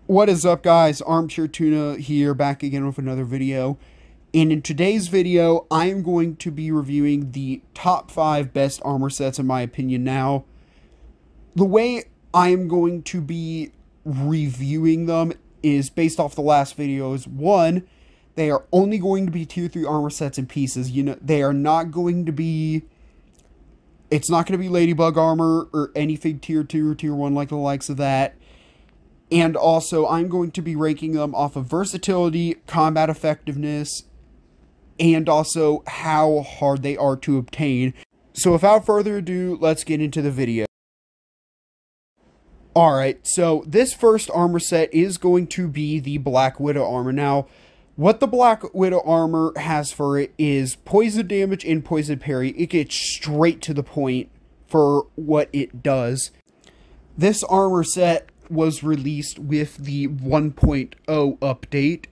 What is up, guys? Armchair Tuna here, back again with another video. And in today's video, I am going to be reviewing the top 5 best armor sets in my opinion. Now, the way I am going to be reviewing them is based off the last videos. One, they are only going to be tier 3 armor sets and pieces. You know, they are not going to be... It's not going to be Ladybug armor or anything tier 2 or tier 1 like the likes of that. And also, I'm going to be ranking them off of versatility, combat effectiveness, and also how hard they are to obtain. So without further ado, let's get into the video. Alright, so this first armor set is going to be the Black Widow armor. Now, what the Black Widow armor has for it is poison damage and poison parry. It gets straight to the point for what it does. This armor set was released with the 1.0 update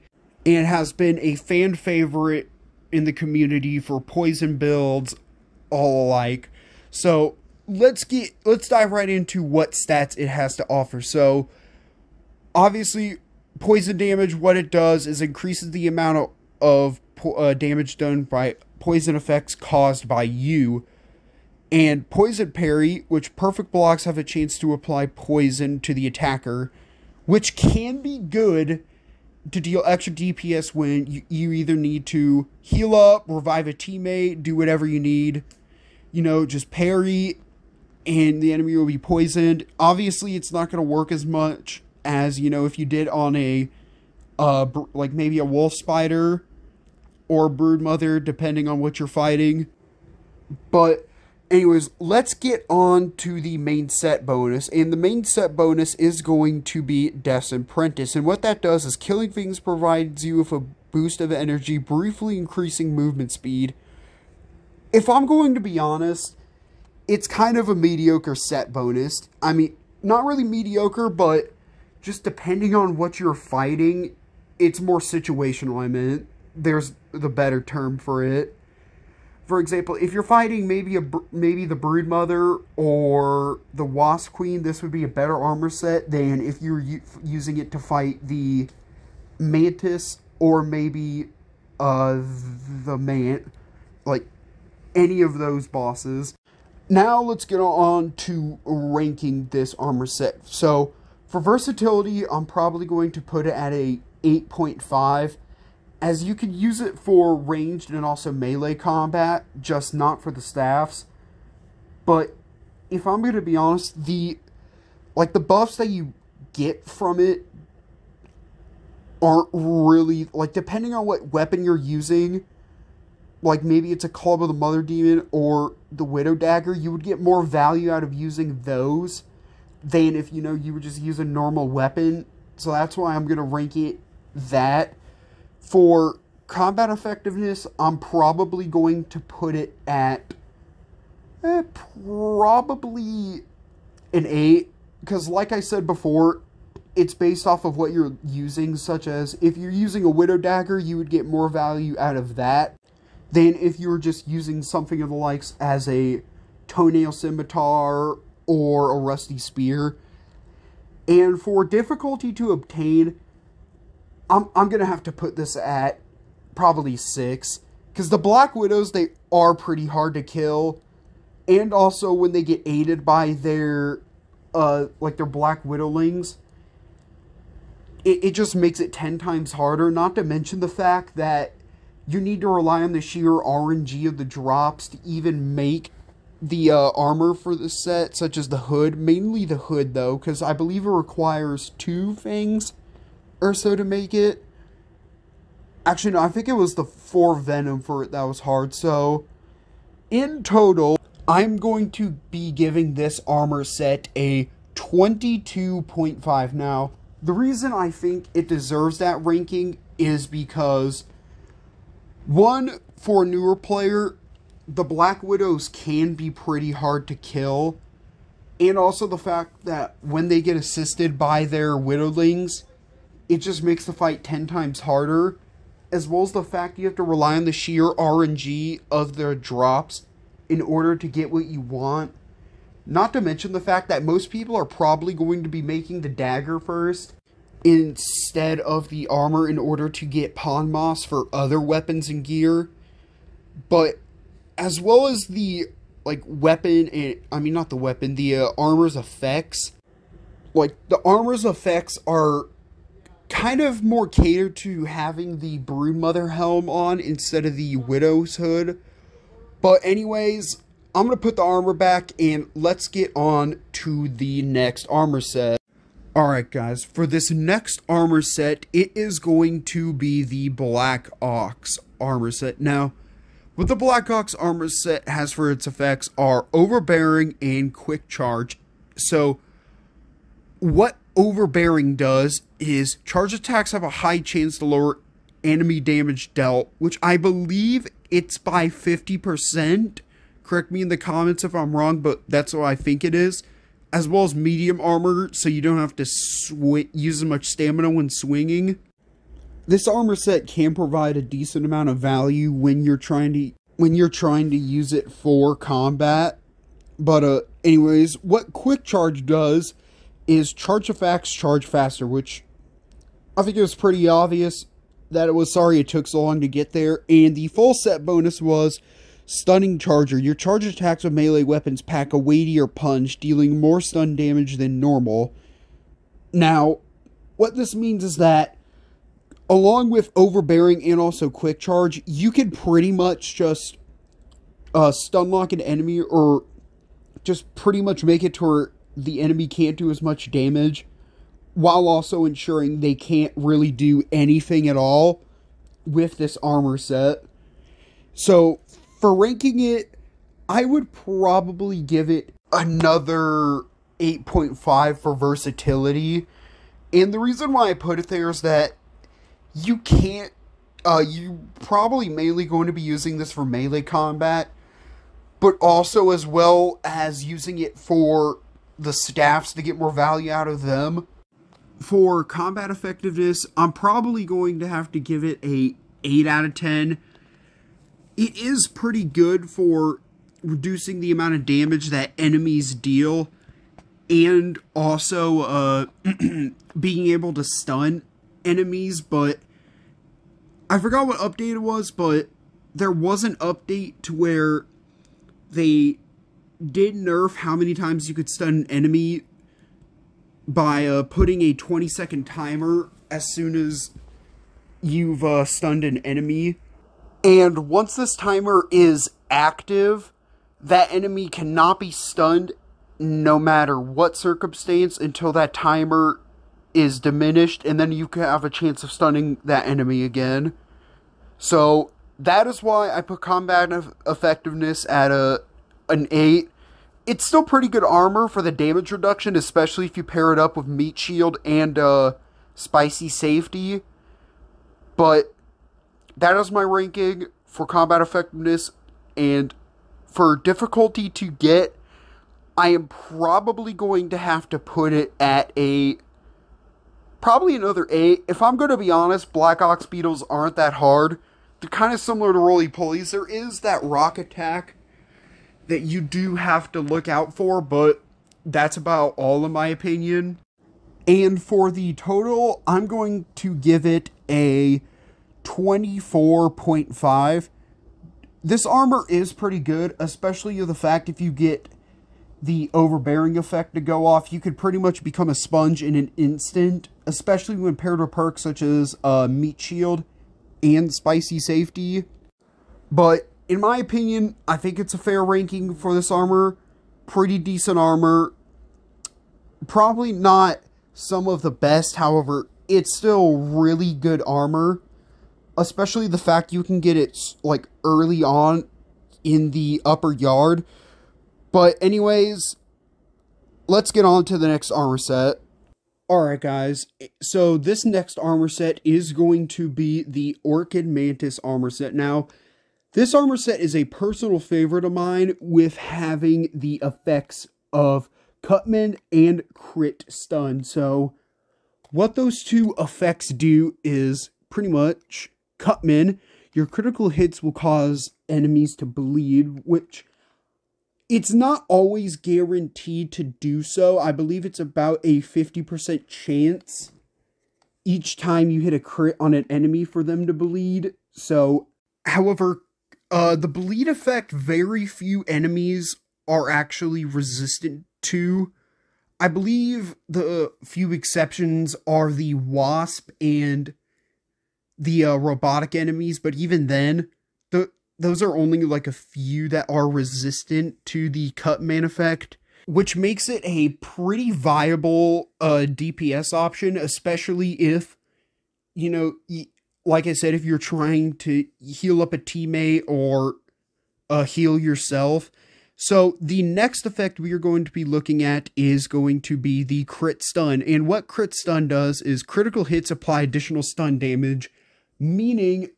and has been a fan favorite in the community for poison builds all alike. So let's dive right into what stats it has to offer. So obviously, poison damage, what it does is increases the amount of damage done by poison effects caused by you. And poison parry, which perfect blocks have a chance to apply poison to the attacker, which can be good to deal extra DPS when you either need to heal up, revive a teammate, do whatever you need. You know, just parry and the enemy will be poisoned. Obviously, it's not going to work as much as, you know, if you did on a, like maybe a wolf spider or Broodmother, depending on what you're fighting. But anyways, let's get on to the main set bonus. And the main set bonus is going to be Death's Apprentice. And what that does is killing things provides you with a boost of energy, briefly increasing movement speed. If I'm going to be honest, it's kind of a mediocre set bonus. I mean, not really mediocre, but just depending on what you're fighting, it's more situational, I meant. There's the better term for it. For example, if you're fighting maybe the Broodmother or the Wasp Queen, this would be a better armor set than if you're using it to fight the Mantis or maybe like any of those bosses. Now let's get on to ranking this armor set. So for versatility, I'm probably going to put it at a 8.5. As you can use it for ranged and also melee combat, just not for the staffs. But if I'm going to be honest, the buffs that you get from it aren't really, like, depending on what weapon you're using, like maybe it's a Club of the Mother Demon or the Widow Dagger, you would get more value out of using those than if, you know, you would just use a normal weapon. So that's why I'm going to rank it that. For combat effectiveness, I'm probably going to put it at probably an 8. Because like I said before, it's based off of what you're using. Such as, if you're using a Widow Dagger, you would get more value out of that than if you were just using something of the likes as a Toenail Scimitar or a Rusty Spear. And for difficulty to obtain, I'm going to have to put this at probably 6. Because the Black Widows, they are pretty hard to kill. And also when they get aided by their, their Black Widowlings, it just makes it 10 times harder. Not to mention the fact that you need to rely on the sheer RNG of the drops to even make the armor for the set, such as the hood. Mainly the hood, though, because I believe it requires 2 things or so to make it. Actually, no, I think it was the 4 Venom for it that was hard. So, in total, I'm going to be giving this armor set a 22.5. Now, the reason I think it deserves that ranking is because, one, for a newer player, the Black Widows can be pretty hard to kill. And also the fact that when they get assisted by their Widowlings, it just makes the fight 10 times harder, as well as the fact you have to rely on the sheer RNG of their drops in order to get what you want. Not to mention the fact that most people are probably going to be making the dagger first, instead of the armor in order to get pawn moss for other weapons and gear. But as well as the weapon, and I mean not the weapon, the armor's effects. Like, the armor's effects are kind of more catered to having the Broodmother helm on instead of the Widow's hood. But anyways, I'm going to put the armor back and let's get on to the next armor set. Alright guys, for this next armor set, it is going to be the Black Ox armor set. Now, what the Black Ox armor set has for its effects are overbearing and quick charge. So, what overbearing does is charge attacks have a high chance to lower enemy damage dealt, which I believe it's by 50%. Correct me in the comments if I'm wrong, but that's what I think it is. As well as medium armor, so you don't have to use as much stamina when swinging. This armor set can provide a decent amount of value when you're trying to use it for combat. But anyways, what quick charge does is charge effects charge faster, which I think it was pretty obvious that it was sorry it took so long to get there. And the full set bonus was stunning charger. Your charge attacks with melee weapons pack a weightier punch, dealing more stun damage than normal. Now, what this means is that along with overbearing and also quick charge, you can pretty much just stun lock an enemy, or just pretty much make it to where the enemy can't do as much damage, while also ensuring they can't really do anything at all with this armor set. So, for ranking it, I would probably give it another 8.5 for versatility. And the reason why I put it there is that you can't, you probably mainly going to be using this for melee combat, but also as well as using it for the staffs to get more value out of them. For combat effectiveness, I'm probably going to have to give it a 8 out of 10. It is pretty good for reducing the amount of damage that enemies deal, and also being able to stun enemies. But I forgot what update it was, but there was an update to where they did nerf how many times you could stun an enemy by putting a 20-second timer as soon as you've stunned an enemy. And once this timer is active, that enemy cannot be stunned no matter what circumstance until that timer is diminished, and then you can have a chance of stunning that enemy again. So that is why I put combat effectiveness at an 8. It's still pretty good armor for the damage reduction, especially if you pair it up with meat shield and spicy safety. But that is my ranking for combat effectiveness, and for difficulty to get, I am probably going to have to put it at probably another 8. If I'm going to be honest, Black Ox Beetles aren't that hard. They're kind of similar to roly-polies. There is that rock attack that you do have to look out for, but that's about all in my opinion. And for the total, I'm going to give it a 24.5. This armor is pretty good, especially the fact if you get the overbearing effect to go off, you could pretty much become a sponge in an instant, especially when paired with perks such as meat shield and spicy safety. But in my opinion, I think it's a fair ranking for this armor. Pretty decent armor. Probably not some of the best, however, it's still really good armor. Especially the fact you can get it, like, early on in the upper yard. But anyways, let's get on to the next armor set. Alright guys, so this next armor set is going to be the Orchid Mantis armor set. Now, this armor set is a personal favorite of mine, with having the effects of Cutman and Crit Stun. So, what those two effects do is pretty much Cutman, your critical hits will cause enemies to bleed, which it's not always guaranteed to do so. I believe it's about a 50% chance each time you hit a crit on an enemy for them to bleed. So, however, the bleed effect, very few enemies are actually resistant to. I believe the few exceptions are the wasp and the robotic enemies, but even then, those are only like a few that are resistant to the cut man effect, which makes it a pretty viable DPS option, especially if, you know, like I said, if you're trying to heal up a teammate or heal yourself. So the next effect we are going to be looking at is going to be the crit stun. And what crit stun does is critical hits apply additional stun damage, meaning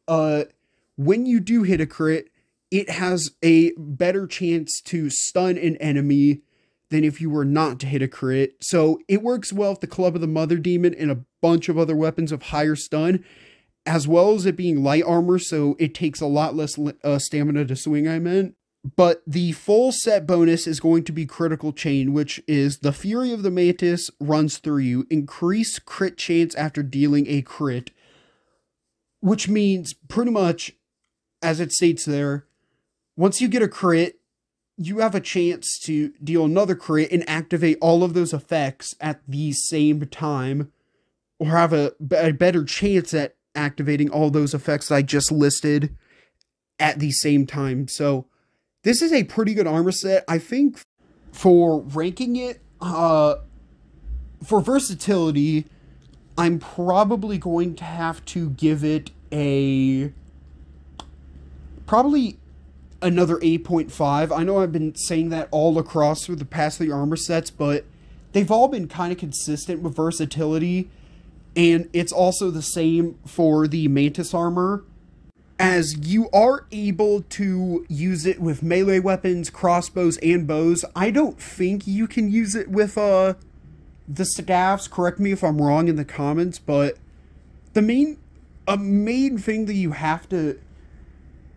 when you do hit a crit, it has a better chance to stun an enemy than if you were not to hit a crit. So it works well with the Club of the Mother Demon and a bunch of other weapons of higher stun, as well as it being light armor, so it takes a lot less stamina to swing, I meant. But the full set bonus is going to be Critical Chain, which is the Fury of the Mantis runs through you, increase crit chance after dealing a crit, which means pretty much, as it states there, once you get a crit, you have a chance to deal another crit and activate all of those effects at the same time, or have a better chance at activating all those effects that I just listed at the same time. So this is a pretty good armor set. I think for ranking it, for versatility, I'm probably going to have to give it probably another 8.5. I know I've been saying that all across through the past 3 armor sets, but they've all been kind of consistent with versatility. And it's also the same for the Mantis armor, as you are able to use it with melee weapons, crossbows, and bows. I don't think you can use it with the staffs. Correct me if I'm wrong in the comments, but the main thing that you have to,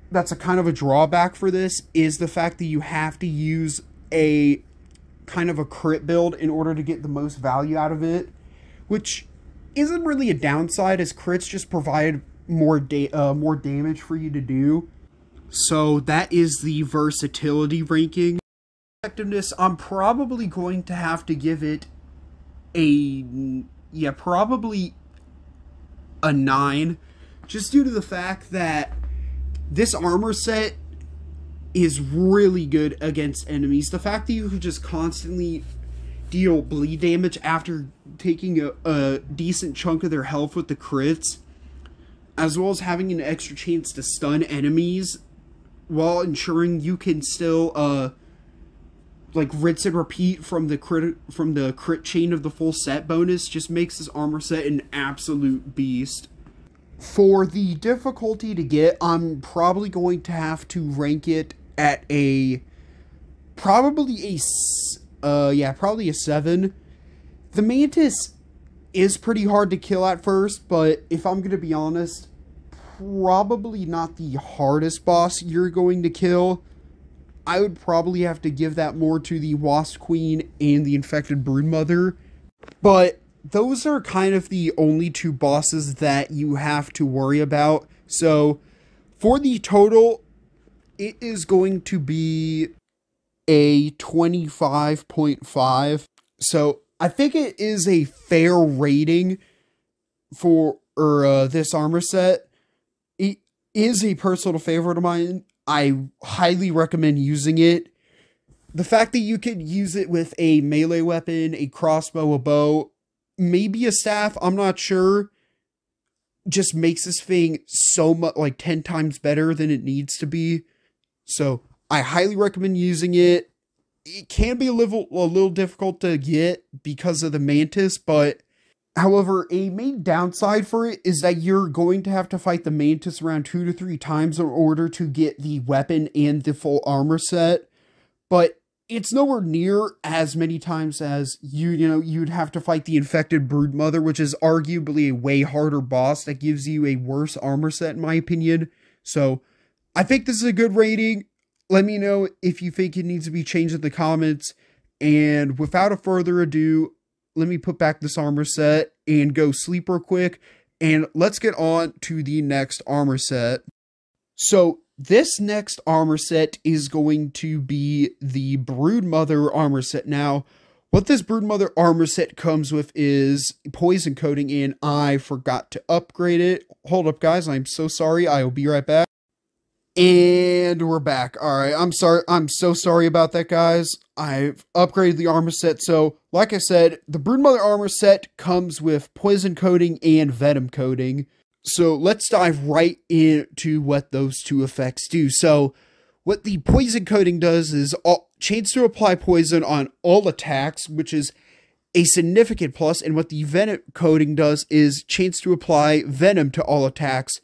that's a kind of a drawback for this, is the fact that you have to use a kind of a crit build in order to get the most value out of it, which isn't really a downside, as crits just provide more damage for you to do. So that is the versatility ranking. Effectiveness, I'm probably going to have to give it probably a 9, just due to the fact that this armor set is really good against enemies. The fact that you can just constantly deal bleed damage after taking a decent chunk of their health with the crits, as well as having an extra chance to stun enemies while ensuring you can still like rinse and repeat from the crit chain of the full set bonus, just makes this armor set an absolute beast. For the difficulty to get, I'm probably going to have to rank it at probably a 7. The Mantis is pretty hard to kill at first, but if I'm going to be honest, probably not the hardest boss you're going to kill. I would probably have to give that more to the Wasp Queen and the Infected Broodmother, but those are kind of the only 2 bosses that you have to worry about. So for the total, it is going to be a 25.5. So I think it is a fair rating for this armor set. It is a personal favorite of mine. I highly recommend using it. The fact that you could use it with a melee weapon, a crossbow, a bow, maybe a staff, I'm not sure, just makes this thing so much, like 10 times better than it needs to be. So I highly recommend using it. It can be a little difficult to get because of the Mantis, but however, a main downside for it is that you're going to have to fight the Mantis around 2 to 3 times in order to get the weapon and the full armor set. But it's nowhere near as many times as you'd have to fight the Infected Broodmother, which is arguably a way harder boss that gives you a worse armor set, in my opinion. So I think this is a good rating. Let me know if you think it needs to be changed in the comments. And without a further ado, let me put back this armor set and go sleep real quick, and let's get on to the next armor set. So this next armor set is going to be the Broodmother armor set. Now, what this Broodmother armor set comes with is poison coating, and I forgot to upgrade it. Hold up, guys. I'm so sorry. I will be right back. And we're back. Alright, I'm sorry. I'm so sorry about that, guys. I've upgraded the armor set. So, like I said, the Broodmother armor set comes with poison coating and venom coating. So, let's dive right into what those two effects do. So, what the poison coating does is chance to apply poison on all attacks, which is a significant plus. And what the venom coating does is chance to apply venom to all attacks,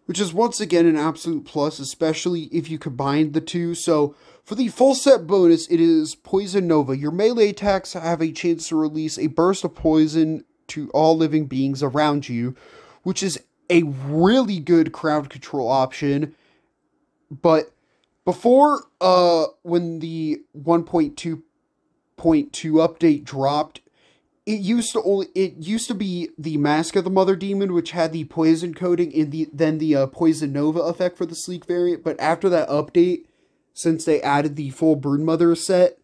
which is once again an absolute plus, especially if you combine the two. So, for the full set bonus, it is Poison Nova. Your melee attacks have a chance to release a burst of poison to all living beings around you, which is a really good crowd control option. But before, when the 1.2.2 update dropped, it used to be the Mask of the Mother Demon, which had the poison coating and then the Poison Nova effect for the sleek variant. But after that update, since they added the full Broodmother set,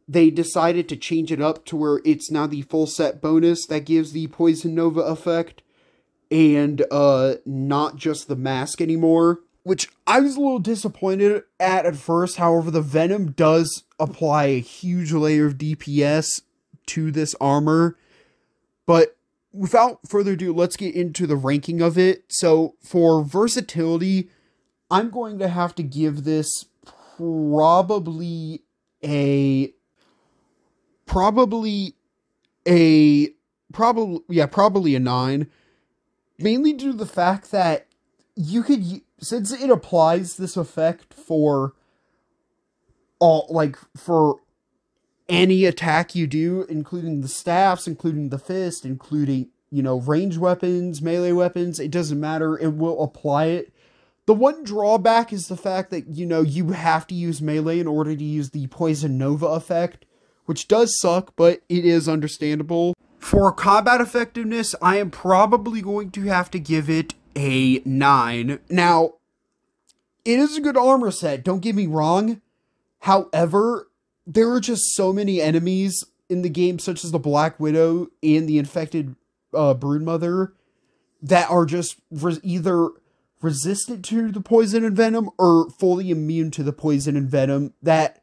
they decided to change it up to where it's now the full set bonus that gives the Poison Nova effect, and not just the mask anymore, which I was a little disappointed at first. However, the Venom does apply a huge layer of DPS to this armor. But without further ado, let's get into the ranking of it. So for versatility, I'm going to have to give this probably a 9, mainly due to the fact that you could, since it applies this effect for for any attack you do, including the staffs, including the fist, including, ranged weapons, melee weapons, it doesn't matter, it will apply it. The one drawback is the fact that, you have to use melee in order to use the Poison Nova effect, which does suck, but it is understandable. For combat effectiveness, I am probably going to have to give it a 9. Now, it is a good armor set, don't get me wrong. However, there are just so many enemies in the game, such as the Black Widow and the infected Broodmother, that are just either resistant to the poison and venom or fully immune to the poison and venom, that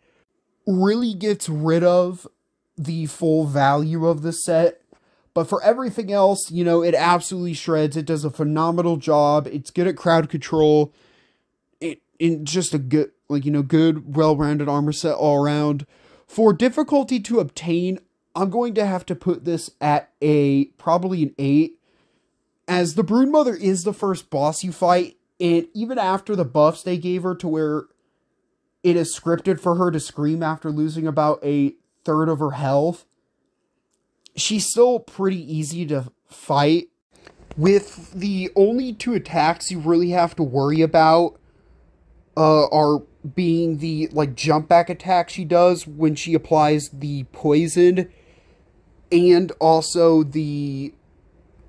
really gets rid of the full value of the set. But for everything else, it absolutely shreds. It does a phenomenal job. It's good at crowd control. It's just a good, good, well-rounded armor set all around. For difficulty to obtain, I'm going to have to put this at probably an 8. As the Broodmother is the first boss you fight, and even after the buffs they gave her to where it is scripted for her to scream after losing about a third of her health, she's still pretty easy to fight. With the only 2 attacks you really have to worry about are being the jump back attack she does when she applies the poison, and also the,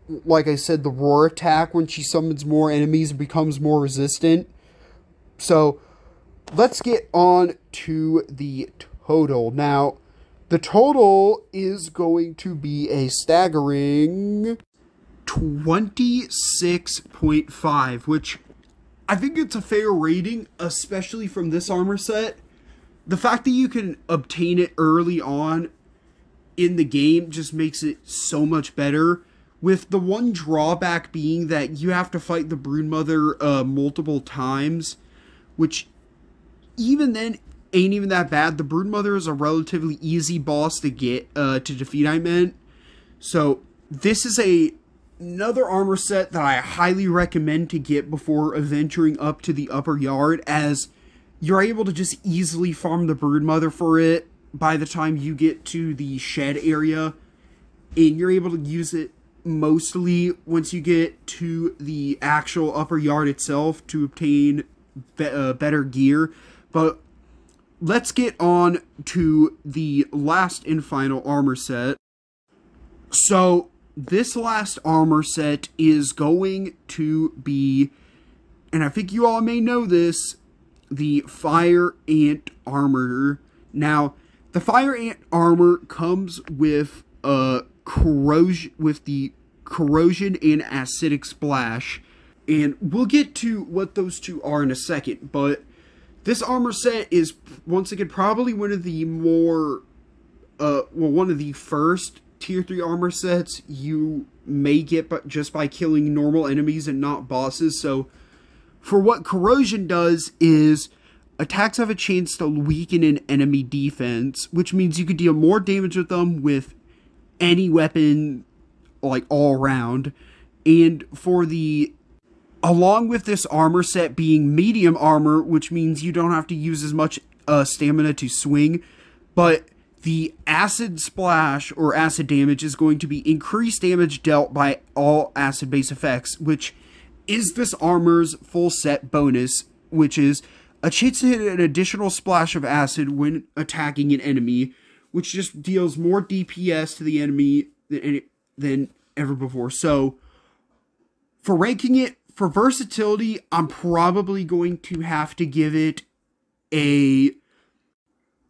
like I said, the roar attack when she summons more enemies and becomes more resistant. So let's get on to the total. Now, the total is going to be a staggering 26.5, which I think it's a fair rating, especially from this armor set. The fact that you can obtain it early on in the game just makes it so much better, with the one drawback being that you have to fight the Broodmother multiple times, which even then ain't even that bad. The Broodmother is a relatively easy boss to get, to defeat, I meant. So this is another armor set that I highly recommend to get before venturing up to the upper yard, as you're able to just easily farm the Broodmother for it by the time you get to the shed area, and you're able to use it mostly once you get to the actual upper yard itself to obtain better gear. But let's get on to the last and final armor set. So this last armor set is going to be, and I think you all may know this, the Fire Ant armor. Now, the Fire Ant armor comes with corrosion, with the corrosion and acidic splash, and we'll get to what those two are in a second. But this armor set is, once again, probably one of the more, one of the first tier 3 armor sets you may get just by killing normal enemies and not bosses. So, for what corrosion does is, attacks have a chance to weaken an enemy defense, which means you could deal more damage with them with any weapon, like, all around. And for the, along with this armor set being medium armor, which means you don't have to use as much stamina to swing, but the acid splash or acid damage is going to be increased damage dealt by all acid-based effects, which is this armor's full set bonus, which is a chance to hit an additional splash of acid when attacking an enemy, which just deals more DPS to the enemy than ever before. So, for ranking it, for versatility, I'm probably going to have to give it a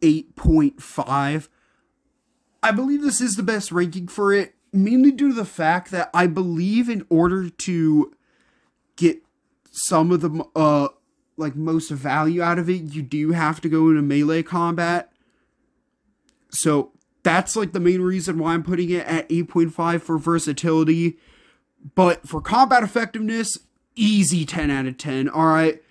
8.5. I believe this is the best ranking for it, mainly due to the fact that I believe in order to get some of the, like, most value out of it, you do have to go into melee combat. So, that's, like, the main reason why I'm putting it at 8.5 for versatility. But for combat effectiveness, easy 10 out of 10, alright?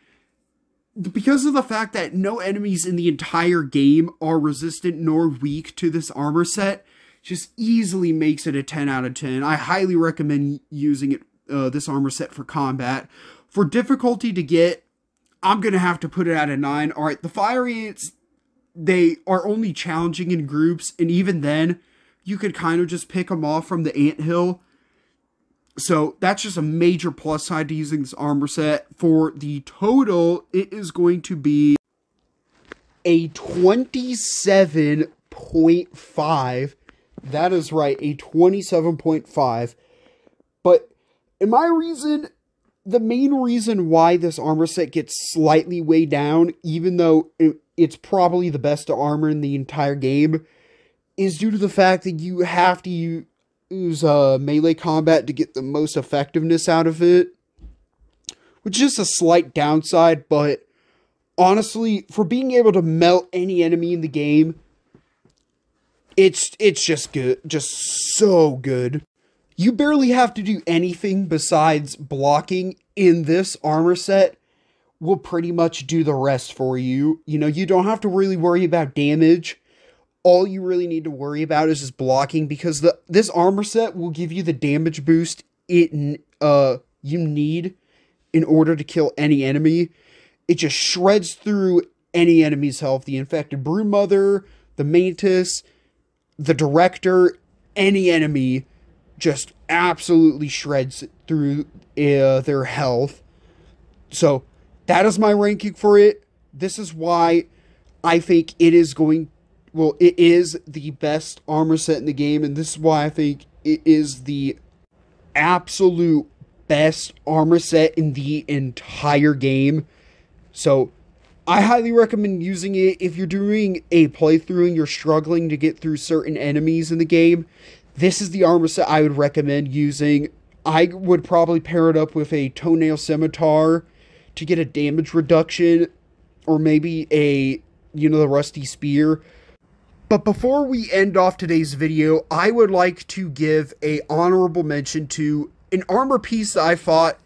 Because of the fact that no enemies in the entire game are resistant nor weak to this armor set, just easily makes it a 10 out of 10. I highly recommend using it, this armor set for combat. For difficulty to get, I'm going to have to put it at a 9. Alright, the Fire Ants, they are only challenging in groups, and even then, you could kind of just pick them off from the anthill. So, that's just a major plus side to using this armor set. For the total, it is going to be a 27.5. That is right, a 27.5. But, in my reason, the main reason why this armor set gets slightly way down, even though it's probably the best armor in the entire game, is due to the fact that you have to use melee combat to get the most effectiveness out of it, which is just a slight downside. But honestly, for being able to melt any enemy in the game, it's just good, just so good. You barely have to do anything besides blocking, in this armor set will pretty much do the rest for you. You know, you don't have to really worry about damage. All you really need to worry about is just blocking, because this armor set will give you the damage boost you need in order to kill any enemy. It just shreds through any enemy's health. The infected Broodmother, the Mantis, the Director, any enemy just absolutely shreds through their health. So, that is my ranking for it. This is why I think it is it is the best armor set in the game, and this is why I think it is the absolute best armor set in the entire game. So, I highly recommend using it if you're doing a playthrough and you're struggling to get through certain enemies in the game. This is the armor set I would recommend using. I would probably pair it up with a toenail scimitar to get a damage reduction, or maybe the rusty spear. But before we end off today's video, I would like to give a honorable mention to an armor piece that I thought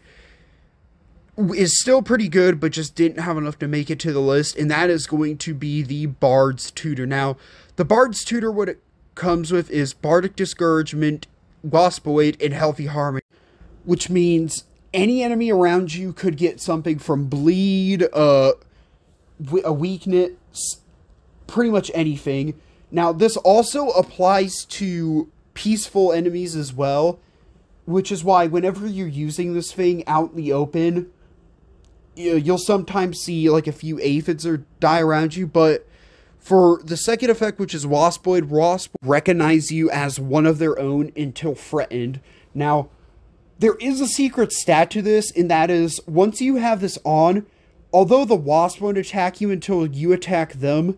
is still pretty good, but just didn't have enough to make it to the list, and that is going to be the Bard's Tutor. Now, the Bard's Tutor, what it comes with is Bardic Discouragement, Waspoid, and Healthy Harmony, which means any enemy around you could get something from bleed, a weakness, pretty much anything. Now, this also applies to peaceful enemies as well, which is why whenever you're using this thing out in the open, you'll sometimes see like a few aphids or die around you, but For the second effect, which is Waspoid, Wasp recognize you as one of their own until threatened. Now, there is a secret stat to this, and that is, once you have this on, although the Wasp won't attack you until you attack them,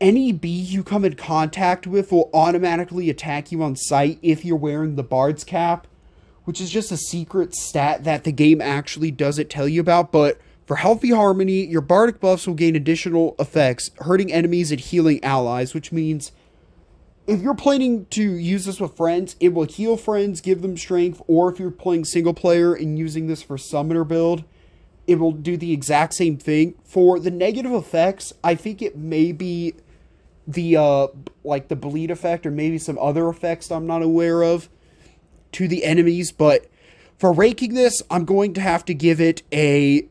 any bee you come in contact with will automatically attack you on sight if you're wearing the Bard's Cap, which is just a secret stat that the game actually doesn't tell you about. But for Healthy Harmony, your Bardic buffs will gain additional effects, hurting enemies and healing allies, which means if you're planning to use this with friends, it will heal friends, give them strength, or if you're playing single player and using this for Summoner build, it will do the exact same thing. For the negative effects, I think it may be the, like the bleed effect, or maybe some other effects I'm not aware of to the enemies, but for ranking this, I'm going to have to give it a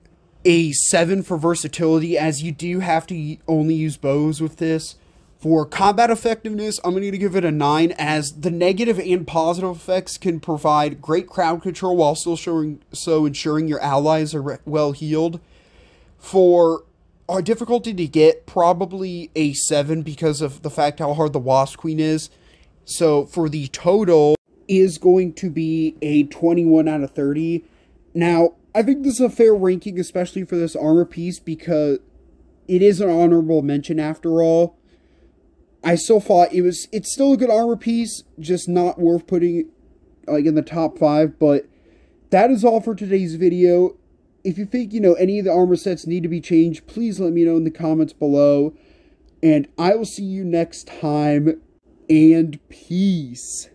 7 for versatility, as you do have to only use bows with this. For combat effectiveness, I'm going to give it a 9, as the negative and positive effects can provide great crowd control while still ensuring your allies are well healed. For our difficulty to get, probably a 7 because of the fact how hard the Wasp Queen is. So for the total is going to be a 21 out of 30. Now, I think this is a fair ranking, especially for this armor piece, because it is an honorable mention after all. I still thought it's still a good armor piece, just not worth putting like in the top 5, but that is all for today's video. If you think, any of the armor sets need to be changed, please let me know in the comments below. And I will see you next time, and peace.